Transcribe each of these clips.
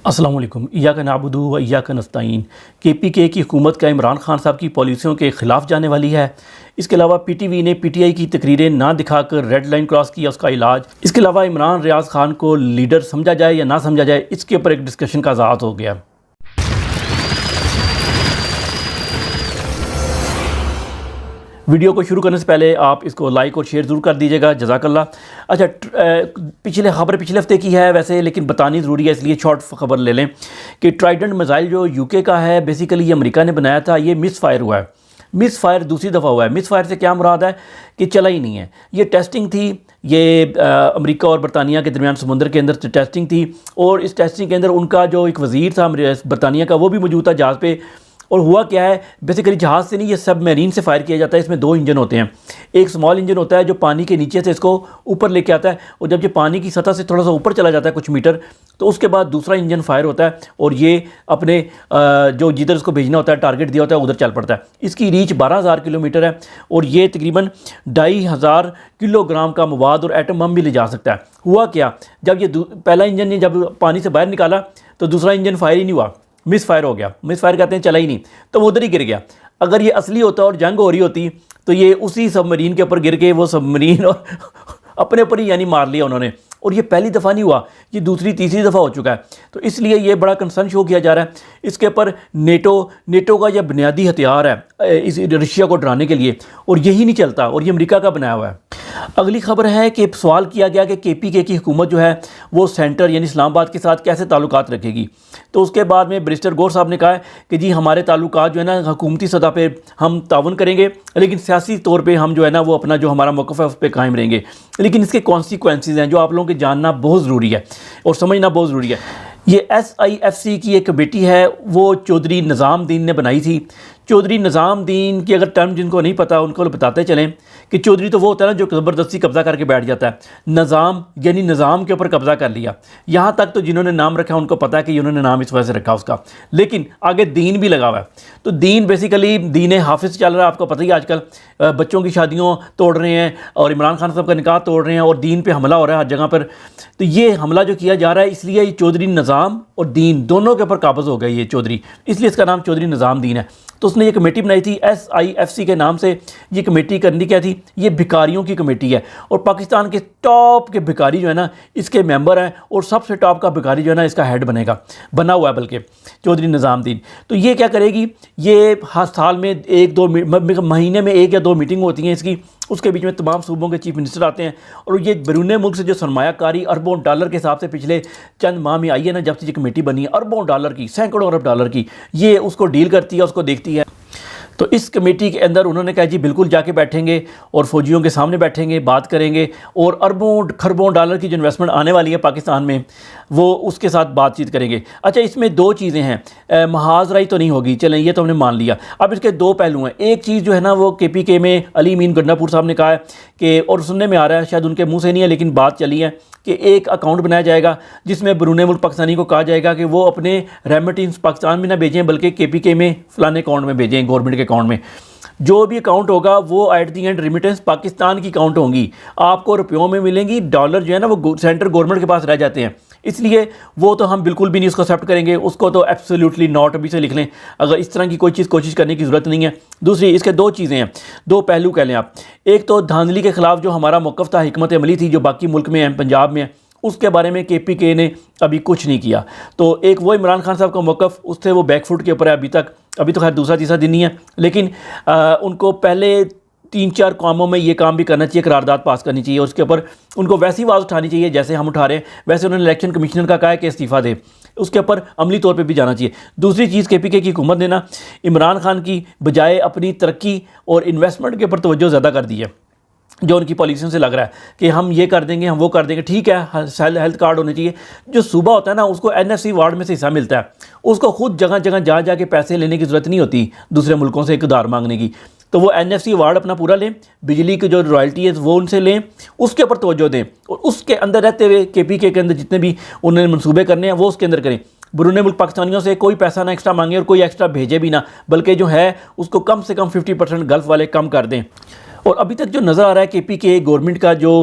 السلام علیکم۔ ایاک نعبد و ایاک نستعین کے پی کے کی حکومت کا عمران خان صاحب کی پالیسیوں کے خلاف جانے والی ہے۔ اس کے علاوہ پی ٹی وی نے پی ٹی آئی کی تقریریں نہ دکھا کر ریڈ لائن کراس کیا، اس کا علاج۔ اس کے علاوہ عمران ریاض خان کو لیڈر سمجھا جائے یا نہ سمجھا جائے، اس کے اوپر ایک ڈسکشن کا آغاز ہو گیا۔ ویڈیو کو شروع کرنے سے پہلے آپ اس کو لائک اور شیئر ضرور کر دیجیے گا، جزاک اللہ۔ اچھا، پچھلے ہفتے کی ہے ویسے، لیکن بتانی ضروری ہے، اس لیے شارٹ خبر لے لیں کہ ٹرائیڈنٹ میزائل جو یو کے کا ہے، بیسیکلی یہ امریکہ نے بنایا تھا، یہ مس فائر ہوا ہے۔ مس فائر دوسری دفعہ ہوا ہے۔ مس فائر سے کیا مراد ہے کہ چلا ہی نہیں ہے، یہ ٹیسٹنگ تھی، یہ امریکہ اور برطانیہ کے درمیان سمندر کے اندر ٹیسٹنگ تھی، اور اس ٹیسٹنگ کے اندر ان کا جو ایک وزیر تھا برطانیہ کا، وہ بھی موجود تھا جہاز پہ۔ اور ہوا کیا ہے، بیسیکلی جہاز سے نہیں، یہ سب میرین سے فائر کیا جاتا ہے۔ اس میں دو انجن ہوتے ہیں، ایک سمال انجن ہوتا ہے جو پانی کے نیچے سے اس کو اوپر لے کے آتا ہے، اور جب یہ پانی کی سطح سے تھوڑا سا اوپر چلا جاتا ہے کچھ میٹر، تو اس کے بعد دوسرا انجن فائر ہوتا ہے، اور یہ اپنے جو جدھر اس کو بھیجنا ہوتا ہے، ٹارگٹ دیا ہوتا ہے، ادھر چل پڑتا ہے۔ اس کی ریچ 12,000 کلومیٹر ہے، اور یہ تقریباً 2,500 کلو گرام کا مواد اور ایٹم بم بھی لے جا سکتا ہے۔ ہوا کیا، جب یہ پہلا انجن نے جب پانی سے باہر نکالا تو دوسرا انجن فائر ہی نہیں ہوا، مس فائر ہو گیا۔ مس فائر کہتے ہیں چلا ہی نہیں، تو وہ ادھر ہی گر گیا۔ اگر یہ اصلی ہوتا اور جنگ ہو رہی ہوتی تو یہ اسی سب مرین کے اوپر گر کے وہ سب مرین اور اپنے اوپر ہی یعنی مار لیا انہوں نے۔ اور یہ پہلی دفعہ نہیں ہوا، یہ دوسری تیسری دفعہ ہو چکا ہے، تو اس لیے یہ بڑا کنسرن شو کیا جا رہا ہے۔ اس کے اوپر نیٹو کا یہ بنیادی ہتھیار ہے اس رشیا کو ڈرانے کے لیے، اور یہی نہیں چلتا، اور یہ امریکہ کا بنایا ہوا ہے۔ اگلی خبر ہے کہ سوال کیا گیا کہ کے پی کے کی حکومت جو ہے وہ سینٹر یعنی اسلام آباد کے ساتھ کیسے تعلقات رکھے گی۔ تو اس کے بعد میں بیرسٹر گور صاحب نے کہا ہے کہ جی ہمارے تعلقات جو ہے نا حکومتی سطح پہ ہم تعاون کریں گے، لیکن سیاسی طور پہ ہم جو ہے نا وہ اپنا جو ہمارا موقف ہے اس پہ قائم رہیں گے، لیکن اس کے کانسیکوینسز ہیں جو آپ لوگوں کے جاننا بہت ضروری ہے اور سمجھنا بہت ضروری ہے۔ یہ ایس آئی ایف سی کی ایک کمیٹی ہے، وہ چودھری نظام الدین نے بنائی تھی۔ چودھری نظام الدین کی اگر ٹرم جن کو نہیں پتہ ان کو بتاتے چلیں کہ چودھری تو وہ ہوتا ہے نا جو زبردستی قبضہ کر کے بیٹھ جاتا ہے، نظام یعنی نظام کے اوپر قبضہ کر لیا۔ یہاں تک تو جنہوں نے نام رکھا ان کو پتہ ہے کہ انہوں نے نام اس وجہ سے رکھا اس کا، لیکن آگے دین بھی لگا ہوا ہے۔ تو دین بیسیکلی دین حافظ چل رہا ہے، آپ کو پتہ ہی آج کل بچوں کی شادیوں توڑ رہے ہیں اور عمران خان صاحب کا نکاح توڑ رہے ہیں، اور دین پہ حملہ ہو رہا ہے ہر جگہ پر۔ تو یہ حملہ جو کیا جا رہا ہے، اس لیے یہ چودھری نظام اور دین دونوں کے اوپر قابض ہو گئی یہ چودھری، اس لیے اس کا نام چودھری نظام دین ہے۔ تو اس نے یہ کمیٹی بنائی تھی ایس آئی ایف سی کے نام سے۔ یہ کمیٹی کرنی کیا تھی، یہ بھکاریوں کی کمیٹی ہے، اور پاکستان کے ٹاپ کے بھکاری جو ہے نا اس کے ممبر ہیں، اور سب سے ٹاپ کا بھکاری جو ہے نا اس کا ہیڈ بنا ہوا ہے بلکہ چودھری نظام الدین۔ تو یہ کیا کرے گی، یہ ہر سال میں مہینے میں 1 یا 2 میٹنگ ہوتی ہیں اس کی، اس کے بیچ میں تمام صوبوں کے چیف منسٹر آتے ہیں، اور یہ بیرون ملک سے جو سرمایہ کاری اربوں ڈالر کے حساب سے پچھلے چند ماہ میں آئی ہے نا، جب سے یہ کمیٹی بنی ہے، اربوں ڈالر کی، سینکڑوں ارب ڈالر کی، یہ اس کو ڈیل کرتی ہے، اس کو دیکھتی ہے۔ تو اس کمیٹی کے اندر انہوں نے کہا جی بالکل جا کے بیٹھیں گے اور فوجیوں کے سامنے بیٹھیں گے، بات کریں گے، اور اربوں کھربوں ڈالر کی جو انویسٹمنٹ آنے والی ہے پاکستان میں وہ اس کے ساتھ بات چیت کریں گے۔ اچھا، اس میں 2 چیزیں ہیں، محاذ رائی تو نہیں ہوگی، چلیں یہ تو ہم نے مان لیا۔ اب اس کے 2 پہلو ہیں۔ ایک چیز جو ہے نا وہ کے پی کے میں علی امین گنڈا پور صاحب نے کہا ہے کہ، اور سننے میں آ رہا ہے شاید ان کے منہ سے نہیں ہے لیکن بات چلی ہے، کہ ایک اکاؤنٹ بنایا جائے گا جس میں بیرون ملک پاکستانی کو کہا جائے گا کہ وہ اپنے ریمیٹنس پاکستان میں نہ بھیجیں بلکہ کے پی کے میں فلانے اکاؤنٹ میں بھیجیں، گورنمنٹ کے اکاؤنٹ میں۔ جو بھی اکاؤنٹ ہوگا وہ at the end remittance Pakistan کی اکاؤنٹ ہوں گی، آپ کو روپیوں میں ملیں گی، ڈالر جو ہے نا وہ سینٹر گورنمنٹ کے پاس رہ جاتے ہیں، اس لیے وہ تو ہم بالکل بھی نہیں اس کو ایکسیپٹ کریں گے، اس کو تو ایبسلیوٹلی ناٹ ابھی سے لکھ لیں، اگر اس طرح کی کوئی چیز کوشش کرنے کی ضرورت نہیں ہے۔ دوسری، اس کے 2 چیزیں ہیں، 2 پہلو کہہ لیں آپ۔ ایک تو دھاندلی کے خلاف جو ہمارا موقف تھا، حکمت عملی تھی جو باقی ملک میں ہیں، پنجاب میں ہے، اس کے بارے میں کے پی کے نے ابھی کچھ نہیں کیا۔ تو ایک وہ عمران خان صاحب کا موقف، اس سے وہ بیک فٹ کے اوپر ہے ابھی تو خیر دوسرا تیسرا دن نہیں ہے، لیکن ان کو پہلے 3-4 کاموں میں یہ کام بھی کرنا چاہیے، قرارداد پاس کرنی چاہیے، اور اس کے اوپر ان کو ویسی آواز اٹھانی چاہیے جیسے ہم اٹھا رہے ہیں، ویسے انہوں نے الیکشن کمیشنر کا کہا ہے کہ استعفیٰ دے، اس کے اوپر عملی طور پہ بھی جانا چاہیے۔ دوسری چیز، کے پی کے کی حکومت نے نا عمران خان کی بجائے اپنی ترقی اور انویسٹمنٹ کے اوپر توجہ زیادہ کر دی ہے، جو ان کی پالیسیوں سے لگ رہا ہے کہ ہم یہ کر دیں گے، ہم وہ کر دیں گے۔ ٹھیک ہے، ہیلتھ کارڈ ہونے چاہیے، جو صوبہ ہوتا ہے نا اس کو این ایف سی وارڈ میں سے حصہ ملتا ہے، اس کو خود جگہ جگہ جا کے پیسے لینے کی ضرورت نہیں ہوتی دوسرے ملکوں سے اقدار مانگنے کی۔ تو وہ این ایف سی وارڈ اپنا پورا لیں، بجلی کی جو رائلٹی ہے وہ ان سے لیں، اس کے اوپر توجہ دیں، اور اس کے اندر رہتے ہوئے کے پی کے اندر جتنے بھی انہوں نے منصوبے کرنے ہیں وہ اس کے اندر کریں۔ بیرون ملک پاکستانیوں سے کوئی پیسہ نہ ایکسٹرا مانگے اور کوئی ایکسٹرا بھیجے بھی نہ، بلکہ جو ہے اس کو کم سے کم 50% گلف والے کم کر دیں۔ اور ابھی تک جو نظر آ رہا ہے کے پی کے گورنمنٹ کا جو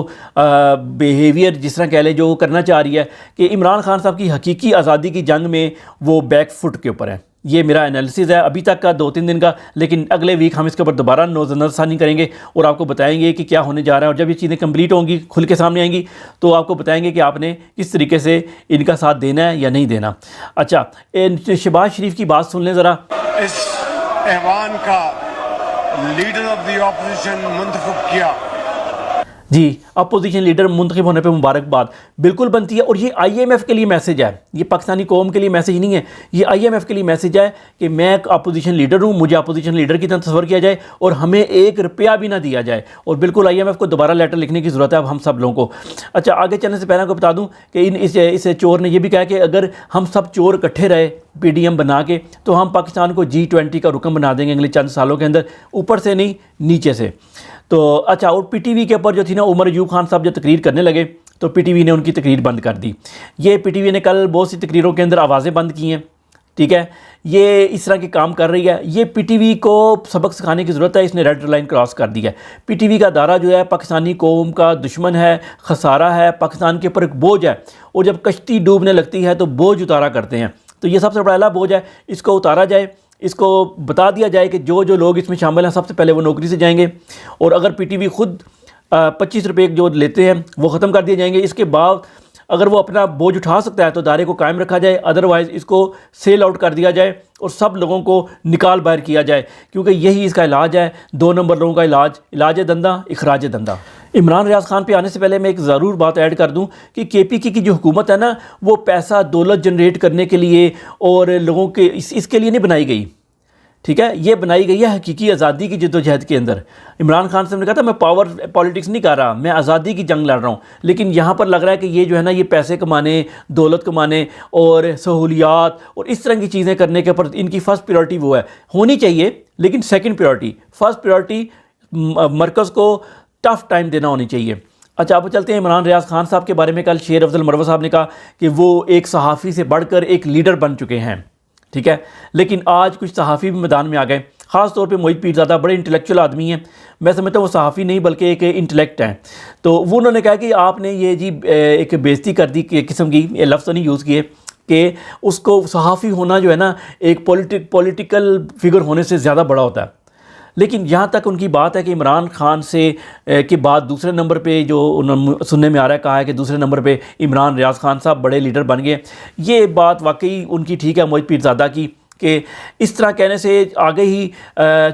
بیہیویئر جس طرح کہہ لیں جو کرنا چاہ رہی ہے کہ عمران خان صاحب کی حقیقی آزادی کی جنگ میں وہ بیک فٹ کے اوپر ہے. یہ میرا انالیسز ہے ابھی تک کا 2-3 دن کا، لیکن اگلے ویک ہم اس کے اوپر دوبارہ نظر ثانی کریں گے اور آپ کو بتائیں گے کہ کیا ہونے جا رہا ہے. اور جب یہ چیزیں کمپلیٹ ہوں گی کھل کے سامنے آئیں گی تو آپ کو بتائیں گے کہ آپ نے کس طریقے سے ان کا ساتھ دینا ہے یا نہیں دینا. اچھا شہباز شریف کی بات سن لیں ذرا. اس ایوان کا لیڈر آف دی اپوزیشن منتخب کیا. جی اپوزیشن لیڈر منتخب ہونے پہ مبارکباد بالکل بنتی ہے. اور یہ آئی ایم ایف کے لیے میسیج ہے، یہ پاکستانی قوم کے لیے میسیج نہیں ہے، یہ آئی ایم ایف کے لیے میسیج ہے کہ میں ایک اپوزیشن لیڈر ہوں، مجھے اپوزیشن لیڈر کی طرح تصور کیا جائے اور ہمیں 1 روپیہ بھی نہ دیا جائے. اور بالکل آئی ایم ایف کو دوبارہ لیٹر لکھنے کی ضرورت ہے اب ہم سب لوگوں کو. اچھا آگے چلنے سے پہلے کو بتا دوں کہ اس چور نے یہ بھی کہا کہ اگر ہم سب چور اکٹھے رہے پی ڈی ایم بنا کے تو ہم پاکستان کو G20 کا رکن بنا دیں گے اگلے چند سالوں کے اندر، اوپر سے نہیں نیچے سے. تو اچھا اور پی ٹی وی کے اوپر جو تھی نا عمر ایوب خان صاحب جو تقریر کرنے لگے تو پی ٹی وی نے ان کی تقریر بند کر دی. یہ پی ٹی وی نے کل بہت سی تقریروں کے اندر آوازیں بند کی ہیں، ٹھیک ہے، یہ اس طرح کے کام کر رہی ہے. یہ پی ٹی وی کو سبق سکھانے کی ضرورت ہے، اس نے ریڈ لائن کراس کر دی ہے. پی ٹی وی کا ادارہ جو ہے پاکستانی قوم کا دشمن ہے، خسارہ ہے، پاکستان کے اوپر ایک بوجھ ہے. اور جب کشتی ڈوبنے لگتی ہے تو بوجھ اتارا کرتے ہیں، تو یہ سب سے بڑا بوجھ ہے، اس کو اتارا جائے، اس کو بتا دیا جائے کہ جو لوگ اس میں شامل ہیں سب سے پہلے وہ نوکری سے جائیں گے. اور اگر پی ٹی وی خود 25 روپے جو لیتے ہیں وہ ختم کر دیے جائیں گے. اس کے بعد اگر وہ اپنا بوجھ اٹھا سکتا ہے تو ادارے کو قائم رکھا جائے، ادروائز اس کو سیل آؤٹ کر دیا جائے اور سب لوگوں کو نکال باہر کیا جائے، کیونکہ یہی اس کا علاج ہے. 2 نمبر لوگوں کا علاج دندہ اخراج دندہ. عمران ریاض خان پہ آنے سے پہلے میں ایک ضرور بات ایڈ کر دوں کہ کے پی کی جو حکومت ہے نا وہ پیسہ دولت جنریٹ کرنے کے لیے اور لوگوں کے اس کے لیے نہیں بنائی گئی، ٹھیک ہے، یہ بنائی گئی ہے حقیقی آزادی کی جدوجہد کے اندر. عمران خان صاحب نے کہا تھا میں پاور پالیٹکس نہیں کر رہا، میں آزادی کی جنگ لڑ رہا ہوں. لیکن یہاں پر لگ رہا ہے کہ یہ جو ہے نا یہ پیسے کمانے، دولت کمانے اور سہولیات اور اس طرح کی چیزیں کرنے کے اوپر ان کی فرسٹ پریورٹی وہ ہے. ہونی چاہیے لیکن سیکنڈ پریورٹی، فرسٹ پریورٹی مرکز کو ٹف ٹائم دینا ہونی چاہیے. اچھا اب چلتے ہیں عمران ریاض خان صاحب کے بارے میں. کل شیر افضل مروہ صاحب نے کہا کہ وہ ایک صحافی سے بڑھ کر ایک لیڈر بن چکے ہیں، ٹھیک ہے، لیکن آج کچھ صحافی بھی میدان میں آ گئے، خاص طور پہ موحد پیرزادہ بڑے انٹلیکچوئل آدمی ہیں. میں سمجھتا ہوں وہ صحافی نہیں بلکہ ایک انٹلیکٹ ہیں. تو وہ انہوں نے کہا کہ آپ نے یہ جی ایک بےزتی کر دی قسم کی، یہ لفظ نہیں یوز کیے، کہ اس کو صحافی ہونا جو ہے نا ایک پولیٹیکل فگر ہونے سے زیادہ بڑا ہوتا ہے. لیکن یہاں تک ان کی بات ہے کہ عمران خان سے کے بعد دوسرے نمبر پہ جو سننے میں آ رہا ہے، کہا ہے کہ دوسرے نمبر پہ عمران ریاض خان صاحب بڑے لیڈر بن گئے. یہ بات واقعی ان کی ٹھیک ہے موحد پیرزادہ کی، کہ اس طرح کہنے سے آگے ہی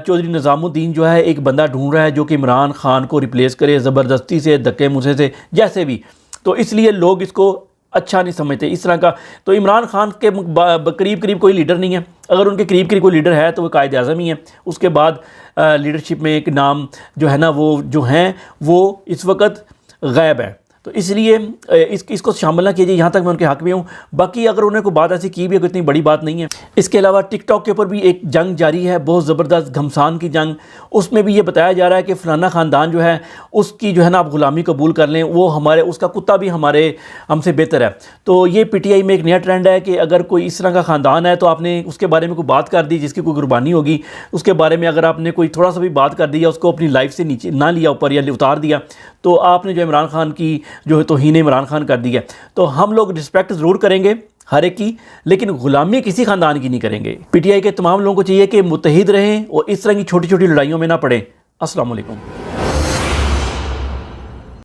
چودھری نظام الدین جو ہے ایک بندہ ڈھونڈ رہا ہے جو کہ عمران خان کو ریپلیس کرے زبردستی سے، دھکے مسے سے، جیسے بھی. تو اس لیے لوگ اس کو اچھا نہیں سمجھتے اس طرح کا. تو عمران خان کے قریب کوئی لیڈر نہیں ہے. اگر ان کے قریب کوئی لیڈر ہے تو وہ قائد اعظم ہی ہے. اس کے بعد لیڈرشپ میں ایک نام جو ہے نا وہ جو ہیں وہ اس وقت غائب ہے. تو اس لیے اس کو شامل نہ کیجیے. یہاں تک میں ان کے حق میں ہوں. باقی اگر انہوں نے کوئی بات ایسی کی بھی ہے کوئی اتنی بڑی بات نہیں ہے. اس کے علاوہ ٹک ٹاک کے اوپر بھی ایک جنگ جاری ہے، بہت زبردست گھمسان کی جنگ. اس میں بھی یہ بتایا جا رہا ہے کہ فلانا خاندان جو ہے اس کی جو ہے نا آپ غلامی قبول کر لیں، وہ اس کا کتا بھی ہم سے بہتر ہے. تو یہ پی ٹی آئی میں ایک نیا ٹرینڈ ہے کہ اگر کوئی اس طرح کا خاندان ہے تو آپ نے اس کے بارے میں کوئی بات کر دی جس کی کوئی قربانی ہوگی، اس کے بارے میں اگر آپ نے کوئی تھوڑا سا بھی بات کر دی یا اس کو اپنی لائف سے نیچے نہ لیا اوپر یا اتار دیا تو آپ نے جو عمران خان کی جو ہے توہین عمران خان کر دی ہے. تو ہم لوگ رسپیکٹ ضرور کریں گے ہر ایک کی، لیکن غلامی کسی خاندان کی نہیں کریں گے. پی ٹی آئی کے تمام لوگوں کو چاہیے کہ متحد رہیں اور اس طرح کی چھوٹی چھوٹی لڑائیوں میں نہ پڑیں. السلام علیکم.